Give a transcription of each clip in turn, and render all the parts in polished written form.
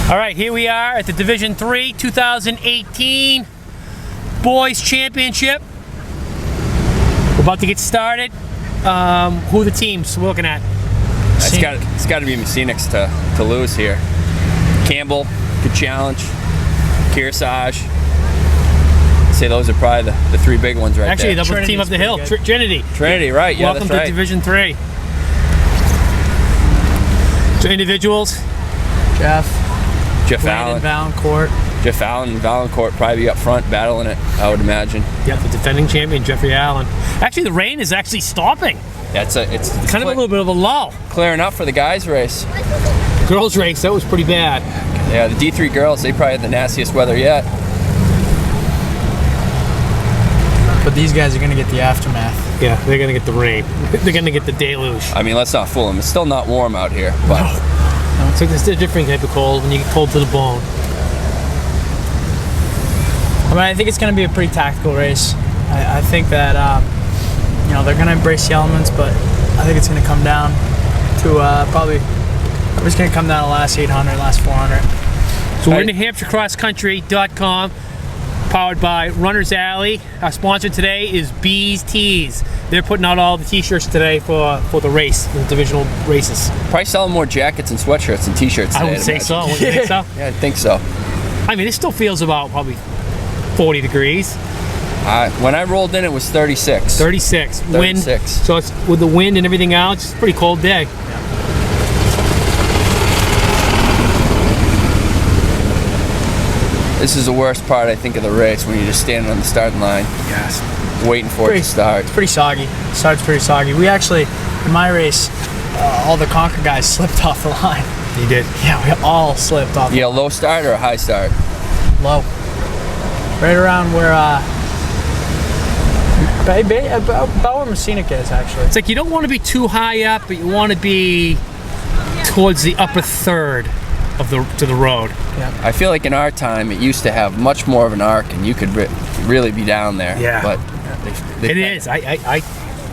All right, here we are at the Division III 2018 Boys Championship. We're about to get started. Who are the teams we're looking at? It's got to be Messinics to lose here. Campbell, good challenge. Kearsarge. I'd say those are probably the three big ones right Actually, there. Actually, the team up the hill. Trinity. Trinity, right? Yeah, welcome that's right. to Division III. So individuals. Jeff Allen. Valancourt. Jeff Allen and Valancourt probably be up front battling it, I would imagine. Yeah, the defending champion, Jeffrey Allen. Actually, the rain is actually stopping. Yeah, it's kind of a little bit of a lull. Clearing up for the guys' race. Girls' race, that was pretty bad. Yeah, the D3 girls, they probably had the nastiest weather yet. But these guys are going to get the aftermath. Yeah, they're going to get the rain. They're going to get the deluge. I mean, let's not fool them. It's still not warm out here, but... No. So it's a different type of cold when you get cold to the bone. I mean, I think it's going to be a pretty tactical race. I think that, you know, they're going to embrace the elements, but I think it's going to come down to probably it's going to come down to last 800, last 400. So we're in NewHampshireCrossCountry.com, powered by Runner's Alley. Our sponsor today is Bees Tees. They're putting out all the t-shirts today for the race, the divisional races. Probably selling more jackets and sweatshirts and t-shirts today. I would say so. Wouldn't you think so? Yeah, I think so. I mean, it still feels about probably 40 degrees. When I rolled in, it was 36. 36. 36. Wind. So it's with the wind and everything else, it's a pretty cold day. This is the worst part, I think, of the race, when you're just standing on the starting line. Yes. Waiting for it to start. It's pretty soggy. It starts pretty soggy. We actually, in my race, all the Conquer guys slipped off the line. You did? Yeah, we all slipped off. Yeah, low start or a high start? Low. Right around where, about where Messinic is, actually. It's like you don't want to be too high up, but you want to be towards the upper third of to the road. Yeah. I feel like in our time, it used to have much more of an arc, and you could really be down there. Yeah. But it is. I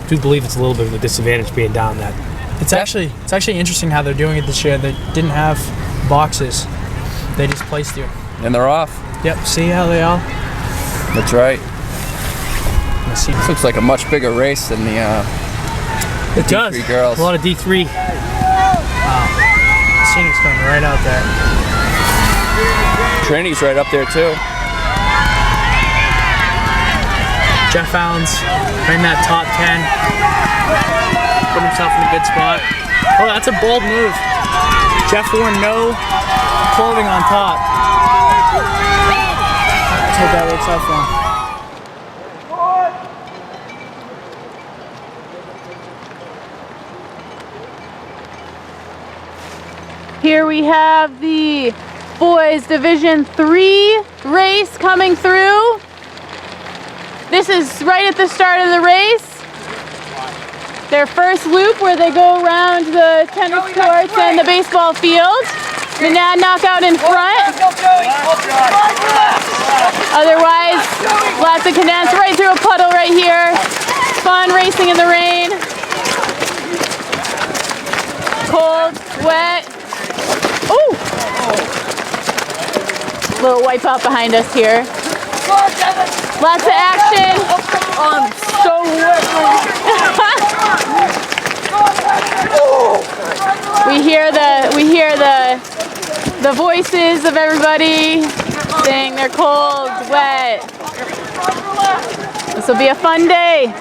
do believe it's a little bit of a disadvantage being down that. It's actually interesting how they're doing it this year. They didn't have boxes. They just placed you. And they're off. Yep. See how they are? That's right. This looks like a much bigger race than the it does. D3 girls. A lot of D3. Wow. Messinic's going right out there. Trinity's right up there too. Jeff Allen's right in that top 10. Put himself in a good spot. Oh, that's a bold move. Jeff wore no clothing on top. Let's hope that works out for him. Here we have the Boys Division III race coming through. This is right at the start of the race. Their first loop where they go around the tennis courts and the baseball field. The Nad knockout in front. Otherwise, lots of cadets right through a puddle right here. Fun racing in the rain. Cold, wet. Ooh! Little wipe out behind us here. Lots of action. I'm so wet. We hear the voices of everybody saying they're cold, wet. This will be a fun day.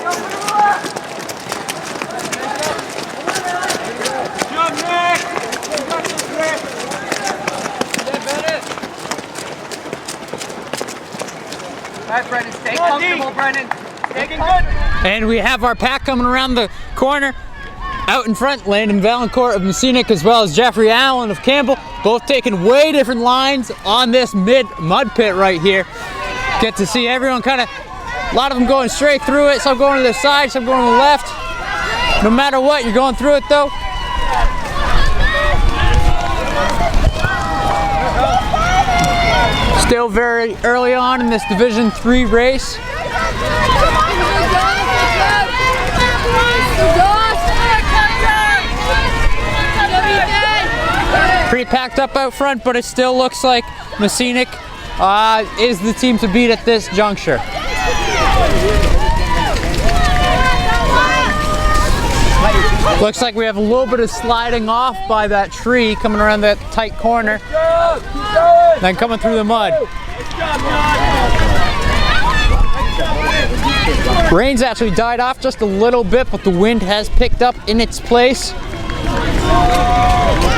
All right, Brendan, stay comfortable, Brendan. Stay good. And we have our pack coming around the corner. Out in front, Landon Valancourt of Messinic, as well as Jeffrey Allen of Campbell, both taking way different lines on this mud pit right here. Get to see everyone kind of, a lot of them going straight through it, some going to the side, some going to the left. No matter what, you're going through it though. Still very early on in this Division III race. Pretty packed up out front, but it still looks like Messinic is the team to beat at this juncture. Looks like we have a little bit of sliding off by that tree coming around that tight corner. Then coming through the mud. Rain's actually died off just a little bit, but the wind has picked up in its place.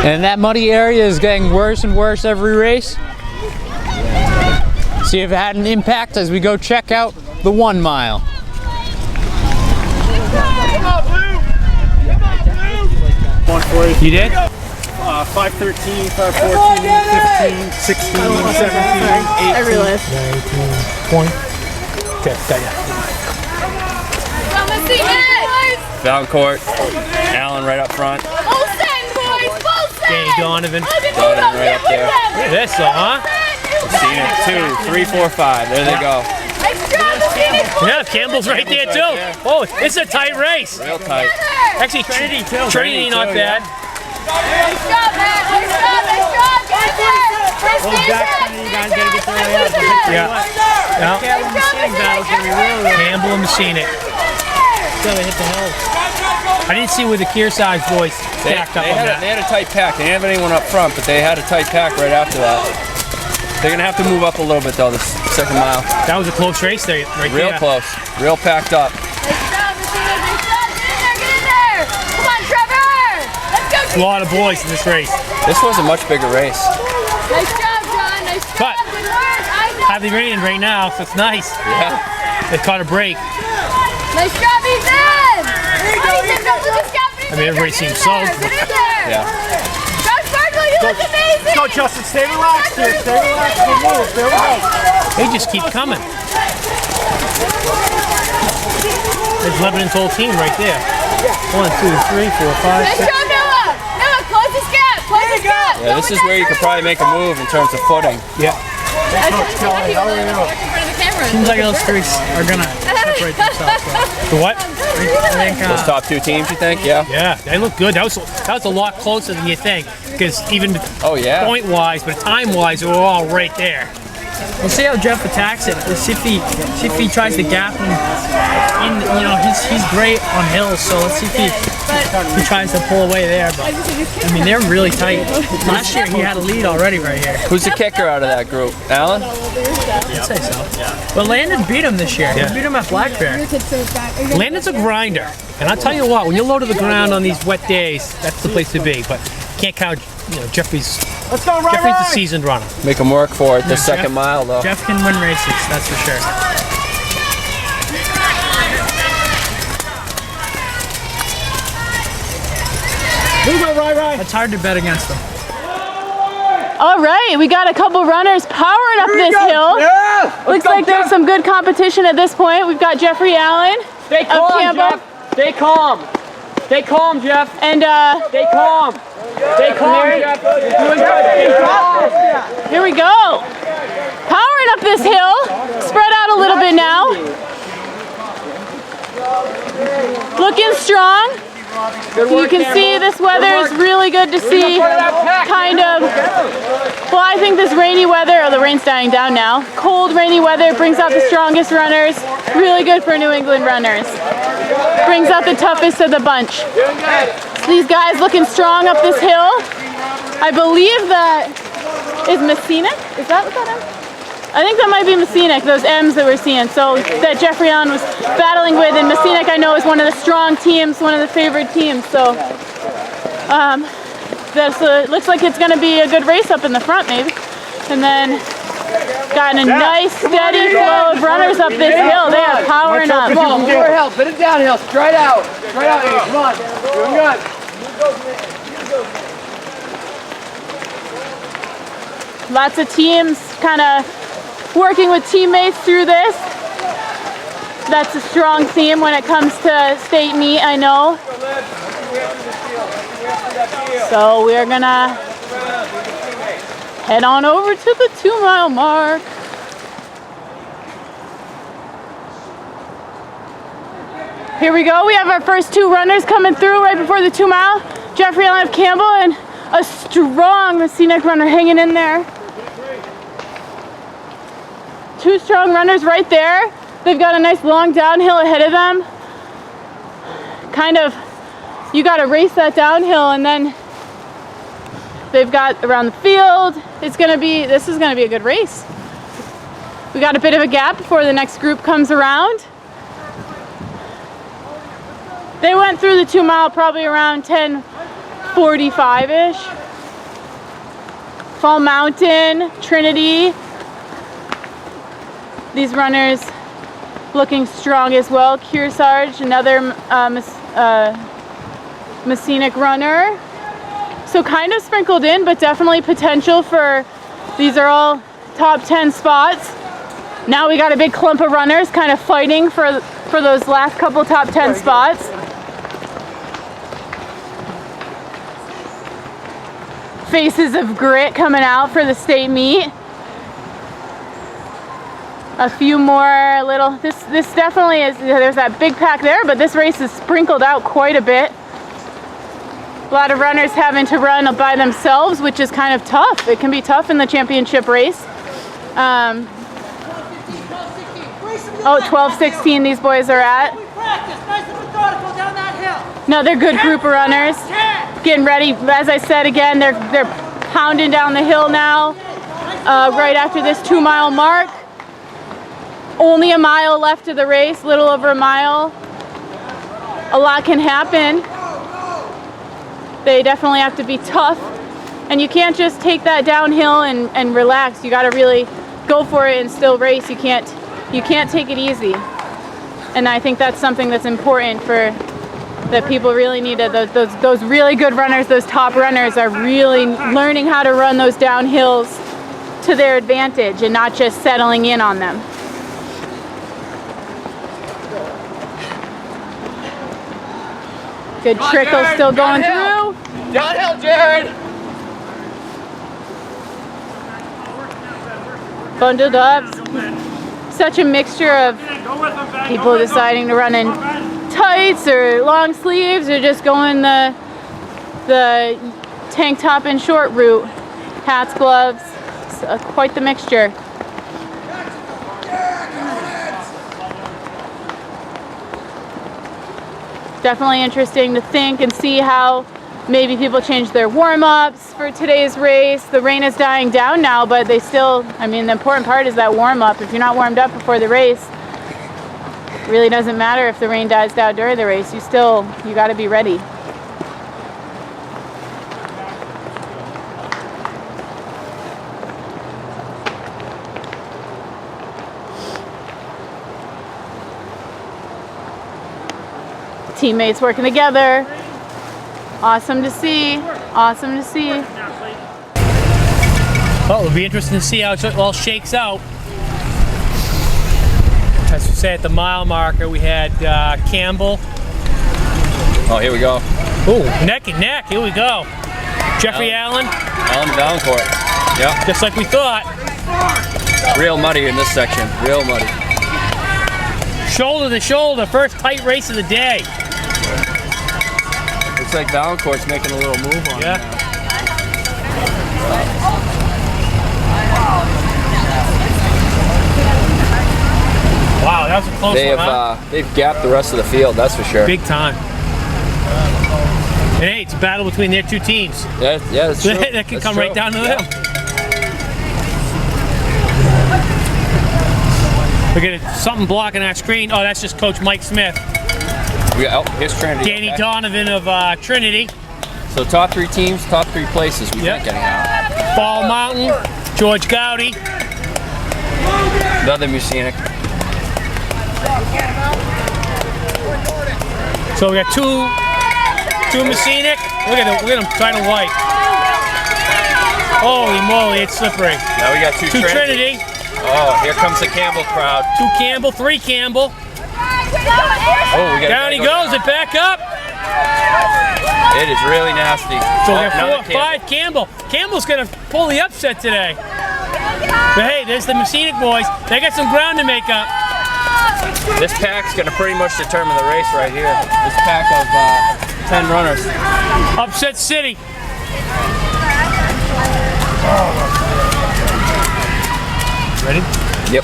And that muddy area is getting worse and worse every race. See if it had an impact as we go check out the 1 mile. You did? 513, 514, 15, 16, 17, 18. I realized. 19. Point. Okay, got ya. Valancourt, Allen right up front. Danny Donovan. Donovan right up there. Look at this, huh? Messinic, 2, 3, 4, 5. There they go. Yeah, Campbell's right there too. Oh, it's a tight race. Real tight. Actually, Trinity too. Trinity not bad. Nice job, man. Nice job. Nice job. Get in there. You guys gotta get the way out. Yeah. Campbell and Messinic. I didn't see where the Kearsarge boys stacked up on that. They had a tight pack. They didn't have anyone up front, but they had a tight pack right after that. They're gonna have to move up a little bit though this second mile. That was a close race there, right there. Real close. Real packed up. Nice job, Messina. Nice job. Get in there. Come on, Trevor. Let's go. A lot of boys in this race. This was a much bigger race. Nice job, John. Nice job. But Good work. Isaac. hardly raining right now, so it's nice. Yeah. They caught a break. Nice job, Ethan. Ethan, don't look at Scott. I mean, everybody seems so. Get in there. Yeah. Josh Barkley, you look amazing. Go, Justin. Stay relaxed here. Stay relaxed. Good move. There we go. They just keep coming. There's Lebanon's whole team right there. 1, 2, 3, 4, 5, Nice 6. job, Noah. Noah, close this gap. Close this gap. Yeah, this is where you could probably make a move in terms of footing. Yeah. Seems like those three are gonna separate themselves. The what? I think Those top 2 teams, you think? Yeah. Yeah, they look good. That was a lot closer than you think. Because even Oh yeah. point-wise, but time-wise, they were all right there. we'll see how Jeff attacks it. Let's see if he tries to gap him. He's great on hills, so let's see if he tries to pull away there. But I mean, they're really tight. Last year he had a lead already right here. Who's the kicker out of that group? Allen? I'd say so. But Landon beat him this year. Yeah. He beat him at Black Bear. Landon's a grinder. And I'll tell you what, when you're low to the ground on these wet days, that's the place to be. But can't count, Jeffrey's Let's go, right, a seasoned runner. Make them work for it the Yeah, second Jeff- mile though. Jeff can win races, that's for sure. Right. It's hard to bet against them. All right, we got a couple runners powering up this hill. Yeah. Looks like there's some good competition at this point. We've got Jeffrey Allen Stay of calm, Campbell. Jeff. Stay calm. Stay calm, Jeff. And Stay calm. Stay calm, Jeff. You're doing good. Stay calm. here we go. Powering up this hill. Spread out a little bit now. Looking strong. You can see this weather is really good to see. Kind of, well, I think this rainy weather, the rain's dying down now. Cold, rainy weather brings out the strongest runners. Really good for New England runners. Brings out the toughest of the bunch. These guys looking strong up this hill. I believe that is Messinic. Is that what that is? I think that might be Messinic, those M's that we're seeing. So that Jeffrey Allen was battling with, and Messinic I know is one of the strong teams, one of the favored teams. So looks like it's going to be a good race up in the front maybe. And then got a nice steady flow of runners up this hill. They are powering up. Come on, more help. Hit it downhill. Straight out. Straight out here. Come on. Doing good. Lots of teams kind of working with teammates through this. That's a strong theme when it comes to state meet, I know. So we're gonna head on over to the 2 mile mark. Here we go. We have our first 2 runners coming through right before the 2 mile. Jeffrey Allen of Campbell and A strong Messinic runner hanging in there. 2 strong runners right there. They've got a nice long downhill ahead of them. Kind of, you got to race that downhill, and then they've got around the field. This is going to be a good race. We got a bit of a gap before the next group comes around. They went through the 2 mile probably around 10:45-ish. Fall Mountain, Trinity. These runners looking strong as well. Kearsarge, another Messinic runner. So kind of sprinkled in, but definitely potential for, these are all top 10 spots. Now we got a big clump of runners kind of fighting for those last couple top 10 spots. Faces of grit coming out for the state meet. A few more little, this definitely is, there's that big pack there, but this race is sprinkled out quite a bit. A lot of runners having to run by themselves, which is kind of tough. It can be tough in the championship race. 12:16 these boys are at. Another good group of runners. Getting ready, as I said again, they're pounding down the hill now, right after this 2 mile mark. Only a mile left of the race, little over a mile. A lot can happen. They definitely have to be tough, and you can't just take that downhill and relax. You got to really go for it and still race. You can't take it easy. And I think that's something that's important that people really need. Those really good runners, those top runners, are really learning how to run those downhills to their advantage and not just settling in on them. Good trickle still going through. Downhill, Jared. Bundled up. Such a mixture of people deciding to run in tights or long sleeves, or just going the tank top and short route. Hats, gloves, quite the mixture. Definitely interesting to think and see how maybe people change their warm-ups for today's race. The rain is dying down now, but they still, I mean, the important part is that warm-up. If you're not warmed up before the race, it really doesn't matter if the rain dies down during the race. You got to be ready. Teammates working together. Awesome to see. Awesome to see. Well, it'll be interesting to see how it all shakes out. As we say, at the mile marker, we had Campbell. Oh, here we go. Ooh, neck and neck. Here we go. Jeffrey Allen. Allen Valancourt. Yep. Just like we thought. Real muddy in this section. Real muddy. Shoulder to shoulder. First tight race of the day. Looks like Valancourt's making a little move on him now. Wow, that was a close one, huh? They've gapped the rest of the field, that's for sure. Big time. And hey, it's a battle between their two teams. Yeah, that's true. That can come right down to them. Look at it, something blocking our screen. Oh, that's just Coach Mike Smith. Here's Trinity. Danny Donovan of Trinity. So top 3 teams, top 3 places we think getting out. Fall Mountain, George Gowdy. Another Messinic. So we got two Messinic. Look at them trying to wipe. Holy moly, it's slippery. Now we got two Trinity. Oh, here comes the Campbell crowd. 2 Campbell, 3 Campbell. Oh, we got down he goes, it back up. It is really nasty. So we got 5 Campbell. Campbell's gonna pull the upset today. But hey, there's the Messinic boys. They got some ground to make up. This pack's gonna pretty much determine the race right here. This pack of 10 runners. Upset City. Ready? Yep.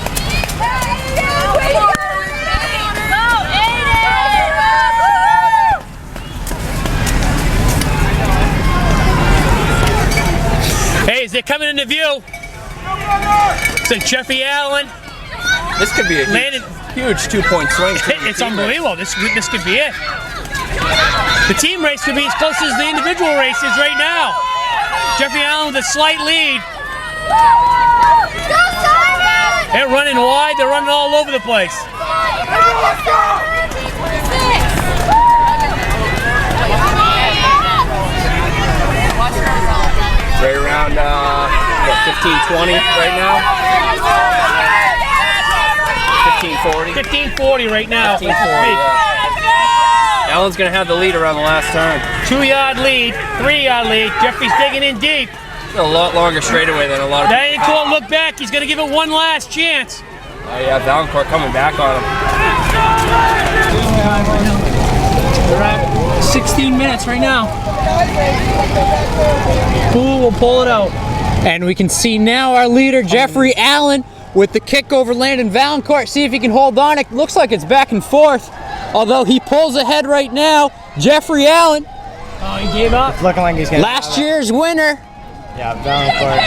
Hey, as they're coming into view, so Jeffrey Allen, This could be a huge 2-point swing. it's unbelievable. This could be it. The team race could be as close as the individual races right now. Jeffrey Allen with a slight lead. They're running wide. They're running all over the place. Right around 15-20 right now. 15-40. 15-40 right now. 15-40. Yeah. Allen's gonna have the lead around the last turn. 2-yard lead, 3-yard lead. Jeffrey's digging in deep. A lot longer straightaway than a lot of. That ain't called look back. He's gonna give it one last chance. Oh yeah, Valancourt coming back on him. We're at 16 minutes right now. Who will pull it out? And we can see now our leader, Jeffrey Allen, with the kick over Landon Valancourt. See if he can hold on. It looks like it's back and forth. Although he pulls ahead right now. Jeffrey Allen. Oh, he gave up. It's looking like he's gonna. Last year's winner. Yeah, Valancourt.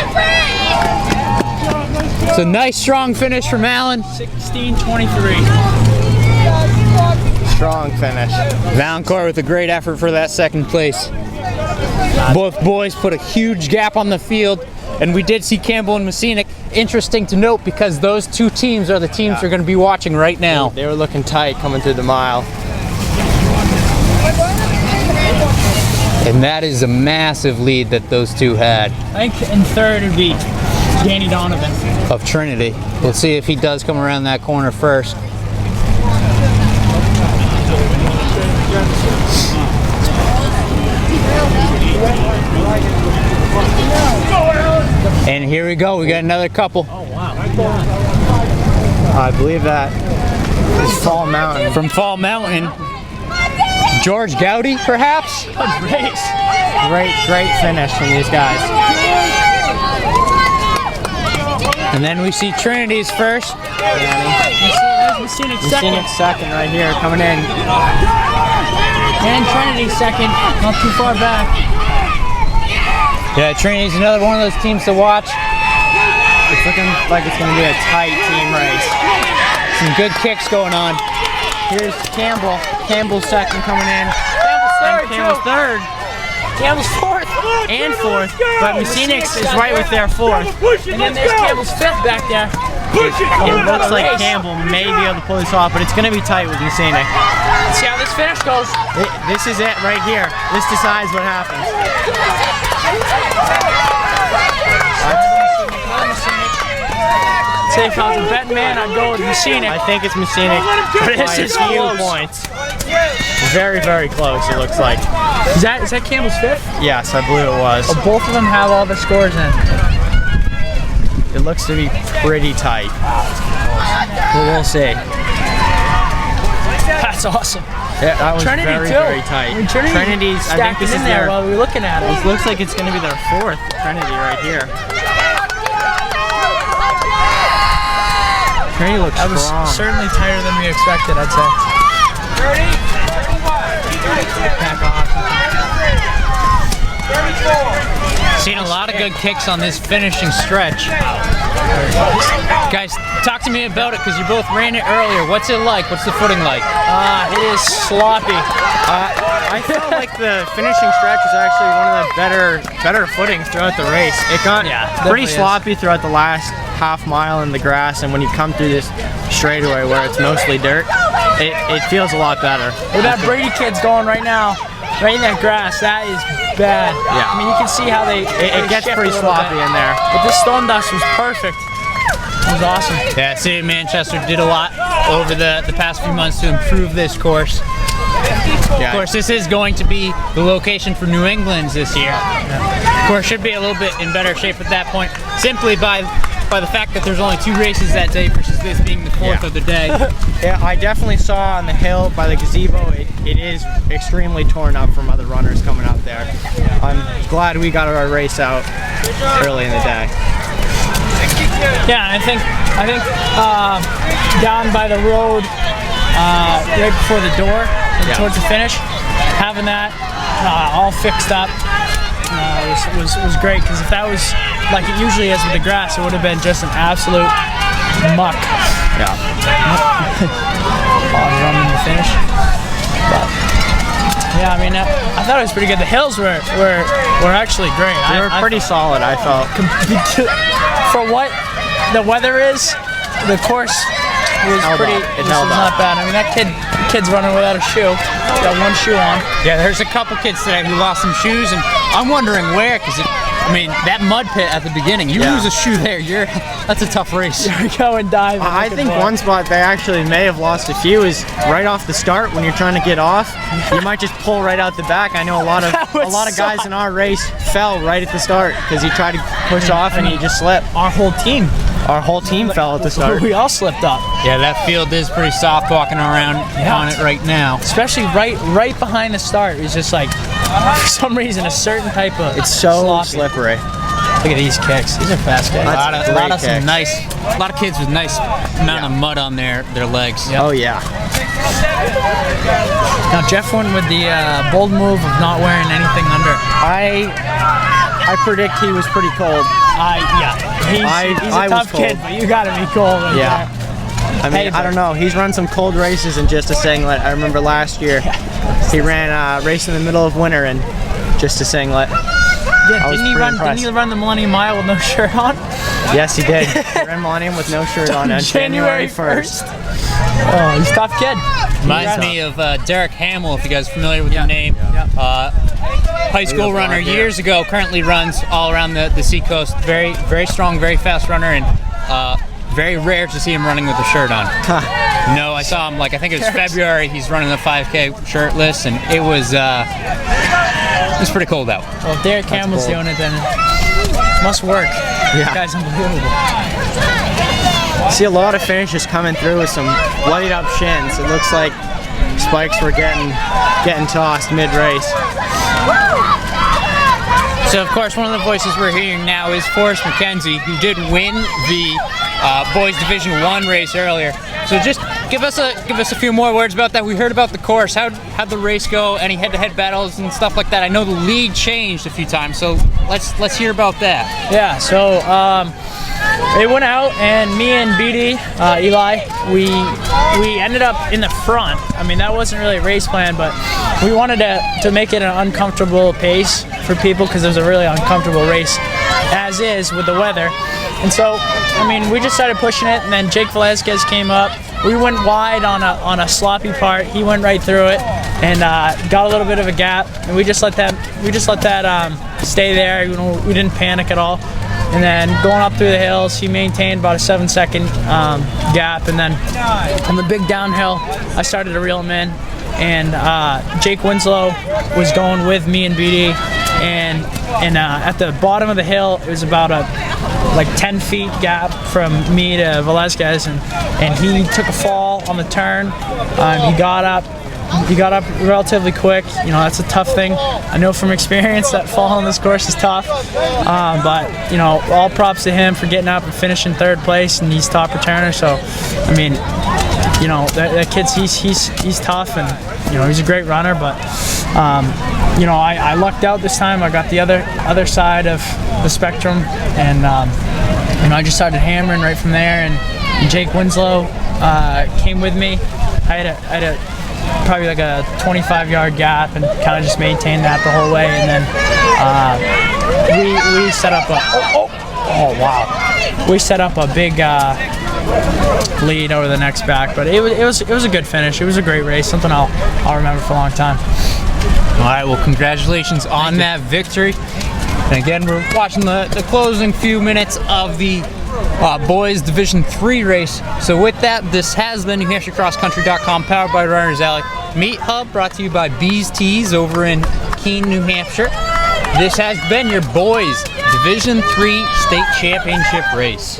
It's a nice strong finish from Allen. 16-23. Strong finish. Valancourt with a great effort for that second place. Both boys put a huge gap on the field, and we did see Campbell and Messinic. Interesting to note because those two teams are the teams we're going to be watching right now. They were looking tight coming through the mile. And that is a massive lead that those two had. I think in third would be Danny Donovan. Of Trinity. We'll see if he does come around that corner first. And here we go. We got another couple. Oh, wow. I believe that is Fall Mountain. From Fall Mountain. George Gowdy, perhaps? Good race. Great finish from these guys. And then we see Trinity's first. Messinic second. Messinic second right here, coming in. And Trinity second, not too far back. Yeah, Trinity's another one of those teams to watch. It's looking like it's going to be a tight team race. Some good kicks going on. Here's Campbell. Campbell's second coming in. Campbell's third. Campbell's fourth. And fourth. But Messinic's is right with their fourth. And then there's Campbell's fifth back there. It looks like Campbell may be able to pull this off, but it's going to be tight with Messinic. Let's see how this finish goes. This is it right here. This decides what happens. Say if I was a betting man, I'd go with Messinic. I think it's Messinic But by this a is few close. points. Very close, it looks like. Is that Campbell's fifth? Yes, I believe it was. Oh, both of them have all the scores in. It looks to be pretty tight. But we'll see. That's awesome. Yeah, that was Trinity very, too. very tight. I mean, Trinity's, I think stacked this it is in there their, while we were looking at it. it looks like it's going to be their fourth Trinity right here. Trinity looks That was strong. certainly tighter than we expected, I'd say. Seen a lot of good kicks on this finishing stretch. Guys, talk to me about it because you both ran it earlier. What's it like? What's the footing like? It is sloppy. I felt like the finishing stretch was actually one of the better footings throughout the race. It got pretty definitely sloppy throughout the last half mile in the grass, and when you come through this straightaway where it's mostly dirt, it feels a lot better. Look at that Brady kid's going right now. Right in that grass. That is bad. Yeah. I mean, you can see how they It gets shift pretty a little sloppy bit. in there. But this stone dust was perfect. It was awesome. Yeah, City of Manchester did a lot over the past few months to improve this course. Of course, this is going to be the location for New England's this year. Of course, should be a little bit in better shape at that point, simply by the fact that there's only 2 races that day versus this being the 4th of the day. Yeah, I definitely saw on the hill by the gazebo, it is extremely torn up from other runners coming up there. I'm glad we got our race out early in the day. Yeah, I think down by the road, right before the door, towards the finish, having that all fixed up was great. Because if that was like it usually is with the grass, it would have been just an absolute muck. Yeah. Running the finish. But yeah, I mean, I thought it was pretty good. The hills were actually great. They were pretty solid, I felt. For what the weather is, the course was not bad. I mean, that kid's running without a shoe. Got one shoe on. Yeah, there's a couple kids today who lost some shoes, and I'm wondering where, because that mud pit at the beginning, you lose a shoe there, that's a tough race. You're going diving. I think one spot they actually may have lost a few is right off the start when you're trying to get off. You might just pull right out the back. I know a lot of guys in our race fell right at the start because he tried to push off and he just slipped. Our whole team fell at the start. We all slipped up. Yeah, that field is pretty soft walking around on it right now. Especially right behind the start. It's just like, for some reason, a certain type of It's so sloppy. slippery. Look at these kicks. These are fast kicks. A lot of kicks. a lot of kids with nice amount of mud on their legs. Yep. Oh yeah. Now Jeff went with the bold move of not wearing anything under. I predict he was pretty cold. He's a tough kid, but you gotta be cold. Yeah. I mean, I don't know. He's run some cold races in just a singlet. I remember last year he ran a race in the middle of winter in just a singlet. Yeah, didn't he run the Millennium Mile with no shirt on? Yes, he did. He ran Millennium with no shirt on January 1st. Oh, he's a tough kid. Reminds me of Derek Hamill, if you guys are familiar with the name. Yeah. High school runner years ago, currently runs all around the seacoast. Very, very strong, very fast runner, and very rare to see him running with a shirt on. No, I saw him, I think it was February, he's running the 5K shirtless, and it was pretty cold out. Well, if Derek Hamill's doing it, then it must work. Yeah. That guy's unbelievable. See a lot of finishes coming through with some light up shins. It looks like spikes were getting tossed mid-race. So, of course, one of the voices we're hearing now is Forrest McKenzie, who did win the boys Division I race earlier. So just give us a few more words about that. We heard about the course. How'd the race go? Any head-to-head battles and stuff like that? I know the lead changed a few times, so let's hear about that. Yeah. So it went out, and me and BD Eli, we ended up in the front. I mean, that wasn't really a race plan, but we wanted to make it an uncomfortable pace for people because it was a really uncomfortable race, as is with the weather. And so, I mean, we just started pushing it, and then Jake Velasquez came up. We went wide on a sloppy part. He went right through it and got a little bit of a gap, and we just let that stay there. You know, we didn't panic at all. And then going up through the hills, he maintained about a 7-second gap, and then on the big downhill, I started to reel him in, and Jake Winslow was going with me and BD, and at the bottom of the hill, it was about a 10 feet gap from me to Velasquez, and he took a fall on the turn. He got up relatively quick. You know, that's a tough thing. I know from experience that fall on this course is tough. But, you know, all props to him for getting up and finishing third place, and he's top returner. So, I mean, you know, that kid's, he's tough, and, you know, he's a great runner. But, you know, I lucked out this time. I got the other side of the spectrum, and, you know, I just started hammering right from there, and Jake Winslow came with me. I had a probably like a 25-yard gap, and kind of just maintained that the whole way, and then we set up we set up a big lead over the next back. But it was a good finish. It was a great race, something I'll remember for a long time. All right, well, congratulations on that victory. And again, we're watching the closing few minutes of the boys Division III race. So with that, this has been NewHampshireCrossCountry.com, powered by Runners Alley Meat Hub, brought to you by Bees Tees over in Keene, New Hampshire. This has been your boys Division III State Championship race.